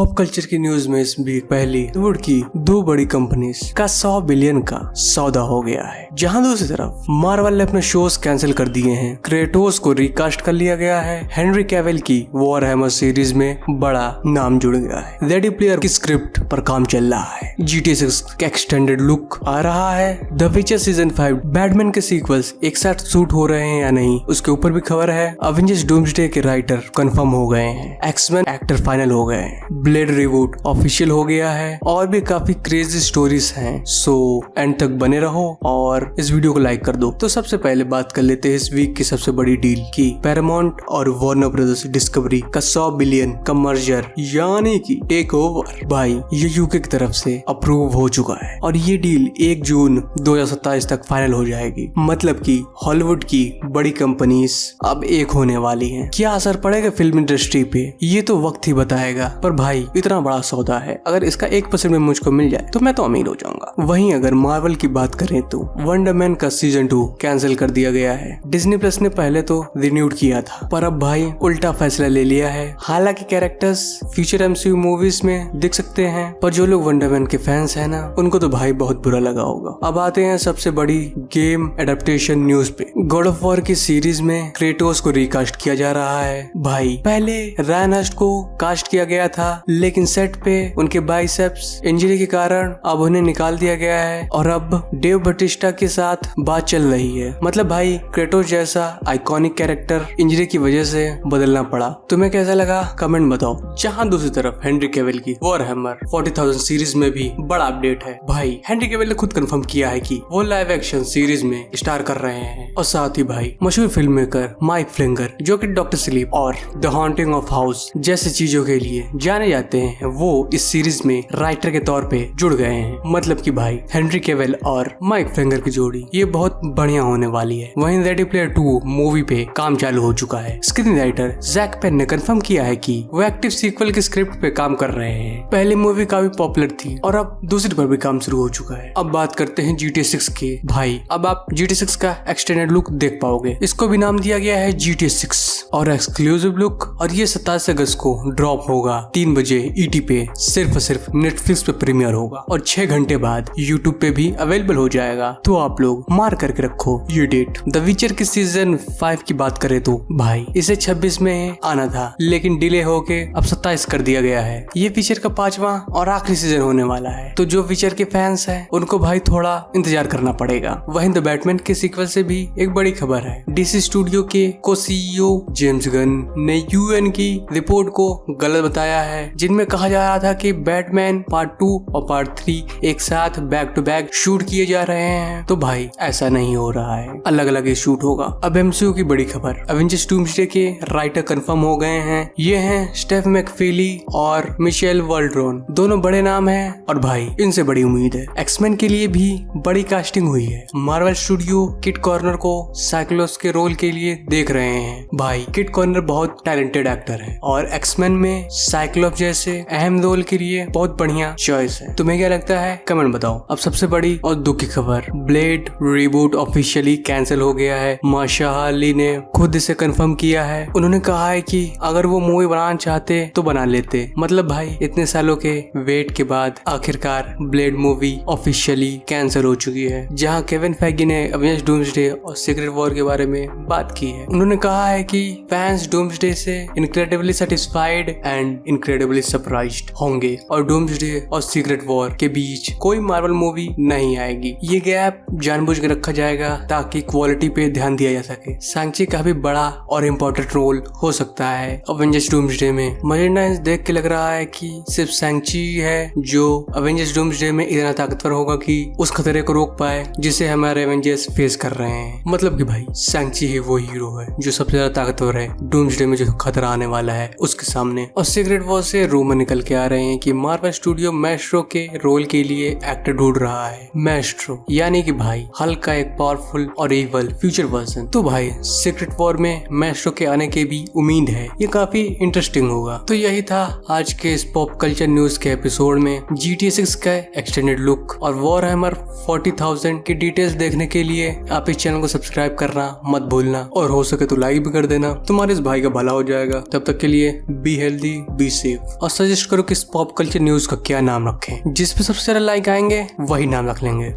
Pop culture की news में इस वीक पहली बॉलीवुड की दो बड़ी कंपनीज का 100 बिलियन का सौदा हो गया है। जहां दूसरी तरफ मार्वल ने अपने शोज कैंसिल कर दिए हैं, क्रेटोस को रिकास्ट कर लिया गया है, हेनरी कैविल की वॉरहैमर सीरीज में बड़ा नाम जुड़ गया है, रेडी प्लेयर की स्क्रिप्ट पर काम चल रहा है, GTA 6 का एक्सटेंडेड लुक आ रहा है, द विचर सीजन 5 बैटमैन के सीक्वल्स एक साथ शूट हो रहे हैं या नहीं उसके ऊपर भी खबर है, अवेंजर्स डूम्सडे के राइटर कंफर्म हो गए हैं, एक्समैन एक्टर फाइनल हो गए हैं, ब्लेड रिबूट ऑफिशियल हो गया है और भी काफी क्रेजी स्टोरीज हैं। सो एंड तक बने रहो और इस वीडियो को लाइक कर दो। तो सबसे पहले बात कर लेते हैं इस वीक की सबसे बड़ी डील की पैरामाउंट और वार्नर ब्रदर्स डिस्कवरी का 100 बिलियन का मर्जर यानी कि टेक ओवर। भाई ये यूके की तरफ से अप्रूव हो चुका है और ये डील 1 जून 2027 तक फाइनल हो जाएगी। मतलब कि हॉलीवुड की बड़ी कंपनीज अब एक होने वाली हैं। क्या असर पड़ेगा फिल्म इंडस्ट्री पे ये तो वक्त ही बताएगा, पर भाई इतना बड़ा सौदा है, अगर इसका 1% में मुझको मिल जाए तो मैं तो अमीर हो जाऊंगा। वहीं अगर मार्वल की बात करें तो वंडर मैन का सीजन 2 कैंसिल कर दिया गया है। डिज्नी प्लस ने पहले तो रिन्यूड किया था पर अब भाई उल्टा फैसला ले लिया है। हालांकि कैरेक्टर्स फ्यूचर MCU मूवीज में दिख सकते हैं, पर जो लोग वंडर मैन के फैंस हैं ना उनको तो भाई बहुत बुरा लगा होगा। अब आते हैं सबसे बड़ी गेम एडेप्टेशन न्यूज पे। गॉड ऑफ वॉर की सीरीज में क्रेटोस को रिकास्ट किया जा रहा है। भाई पहले रायन हस्ट को कास्ट किया गया था लेकिन सेट पे उनके बाइसेप्स इंजरी के कारण अब उन्हें निकाल दिया गया है और अब डेव बटिस्टा के साथ बात चल रही है। मतलब भाई क्रेटोस जैसा आइकॉनिक कैरेक्टर इंजरी की वजह से बदलना पड़ा। तुम्हें कैसा लगा कमेंट बताओ। जहां दूसरी तरफ हेनरी कैविल की वॉरहैमर 40,000 सीरीज में भी बड़ा अपडेट है। भाई हेनरी कैविल ने खुद कंफर्म किया है कि वो लाइव एक्शन सीरीज में स्टार कर रहे हैं और साथ ही भाई मशहूर फिल्म मेकर माइक फ्लिंगर जो कि डॉक्टर स्लीप और द हॉन्टिंग ऑफ हाउस जैसी चीजों के लिए जाने जाते हैं वो इस सीरीज में राइटर के तौर पे जुड़ गए हैं। मतलब कि भाई हेनरी कैविल और माइक फ्लिंगर की जोड़ी ये बहुत बढ़िया होने वाली है। वहीं रेडी प्लेयर 2 मूवी पे काम चालू हो चुका है। स्क्रीन राइटर जैक पेन ने कंफर्म किया है कि वो एक्टिव सीक्वल के स्क्रिप्ट पे काम कर रहे हैं। पहली मूवी काफी पॉपुलर थी और अब दूसरी पर भी काम शुरू हो चुका है। अब बात करते हैं GTA 6 के। भाई अब आप GTA 6 का एक्सटेंडेड लुक देख पाओगे। इसको भी नाम दिया गया है GTA 6 और एक्सक्लूसिव लुक, और ये 27 अगस्त को ड्रॉप होगा 3 बजे ET पे। सिर्फ नेटफ्लिक्स पे प्रीमियर होगा और 6 घंटे बाद यूट्यूब पे भी अवेलेबल हो जाएगा। तो आप लोग मार करके रखो ये डेट। द विचर की सीजन 5 की बात करें तो भाई इसे 26 में आना था लेकिन डिले होके अब 27 कर दिया गया है। ये विचर का 5वां और आखिरी सीजन होने वाला है, तो जो विचर के फैंस हैं उनको भाई थोड़ा इंतजार करना पड़ेगा। वहीं द बैटमैन के सीक्वल से भी एक बड़ी खबर है। DC स्टूडियो के CEO जेम्स गन ने UN की रिपोर्ट को गलत बताया है जिनमें कहा जा रहा था कि बैटमैन पार्ट 2 और पार्ट 3 एक साथ बैक टू बैक शूट किए जा रहे हैं। तो भाई ऐसा नहीं हो रहा है, अलग अलग ही शूट होगा। अब MCU की बड़ी खबर, अवेंजर्स डूम्सडे के राइटर कंफर्म हो गए हैं। ये हैं स्टेफ मैकफीली और मिशेल वॉल्ड्रोन, दोनों बड़े नाम हैं और भाई इनसे बड़ी उम्मीद है। एक्समैन के लिए भी बड़ी कास्टिंग हुई है। मार्वल स्टूडियो किट कॉर्नर को साइक्लोप्स के रोल के लिए देख रहे हैं। भाई किट कॉर्नर बहुत टैलेंटेड एक्टर है और एक्समैन में साइक्लोप्स जैसे अहम रोल के लिए बहुत बढ़िया चॉइस है। तुम्हें क्या लगता है कमेंट बताओ। अब सबसे बड़ी और दुख की खबर, ब्लेड रिबूट ऑफिशियली कैंसिल हो गया है। माशाह अली ने खुद इसे कंफर्म किया है। उन्होंने कहा है कि अगर वो मूवी बनाना चाहते तो बना लेते। मतलब भाई इतने सालों के वेट के बाद आखिरकार ब्लेड मूवी ऑफिशियली कैंसिल हो चुकी है। जहां केविन फेगी ने अवेंजर्स डूम्सडे और सीक्रेट वॉर के बारे में बात की है। उन्होंने कहा है कि फैंस डूम्सडे से incredibly satisfied and incredibly surprised होंगे और डूम्सडे और सीक्रेट वॉर के बीच कोई मार्वल मूवी नहीं आएगी। ये गैप जानबूझ के रखा जाएगा ताकि क्वालिटी पे ध्यान दिया जा सके। सांची का भी बड़ा और इम्पोर्टेंट रोल हो सकता है अवेंजर्स डूम्सडे में। मुझे ना देख के लग रहा है कि सिर्फ सांची है जो अवेंजर्स डूम्सडे में इतना ताकतवर होगा कि उस खतरे को रोक पाए जिसे हमारे एवेंजर्स फेस कर रहे हैं। मतलब कि भाई सांची ही वो हीरो है जो सबसे ज्यादा ताकतवर है डूम्सडे में जो खतरा आने वाला है उसके सामने। और सीक्रेट वॉर से रूमर निकल के आ रहे हैं कि मार्वल स्टूडियो मैस्ट्रो के रोल के लिए एक्टर ढूंढ रहा है। मैस्ट्रो यानी कि भाई हल्क का एक पावरफुल और इवल फ्यूचर वर्जन। तो भाई सीक्रेट वॉर में मैस्ट्रो के आने की भी उम्मीद है। ये काफी इंटरेस्टिंग होगा। तो यही था आज के इस पॉप कल्चर न्यूज के एपिसोड में। GTA 6 का एक्सटेंडेड लुक और वॉरहैमर 40,000 की डिटेल्स देखने के लिए आप इस चैनल को सब्सक्राइब करना मत भूलना और हो सके तो लाइक भी कर देना। तुम्हारे इस भाई का भला हो जाएगा। तब तक के लिए बी हेल्दी, बी सेफ। और सजेस्ट करो कि इस पॉप कल्चर न्यूज का क्या नाम रखें। जिस पे सबसे ज्यादा लाइक आएंगे वही नाम रख लेंगे।